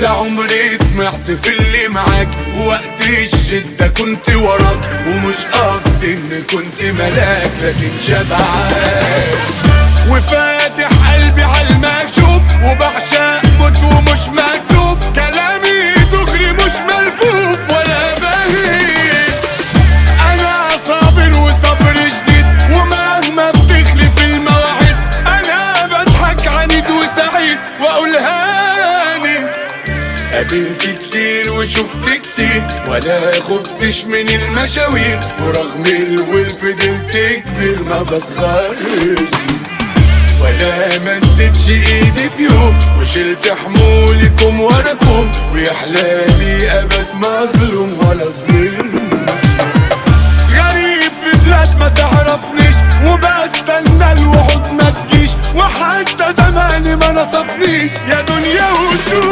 لعمري طمعت في اللي معاك، ووقت الشدة كنت وراك، ومش قصدي اني كنت ملاك لكن شبعان. وفاتح قلبي عالمكشوف، وبعشق موت ومش مكسوف، كلامي دغري مش ملفوف ولا بهيج. انا صابر وصبر جديد، ومهما بتخلف المواعيد انا بضحك عنيد وسعيد واقول هانت. قابلت كتير وشفت كتير ولا خفتش من المشاوير، ورغم الول فضلت كبير ما بصغرش، ولا مدتش ايدي في يوم، وشلت حمولكم وراكم، ويحلالي ابد مظلوم ولا ظلم. غريب في بلاد ما تعرفنيش، وبستنى الوعود ما تجيش، وحتى زماني ما نصفنيش، يا دنيا وشوف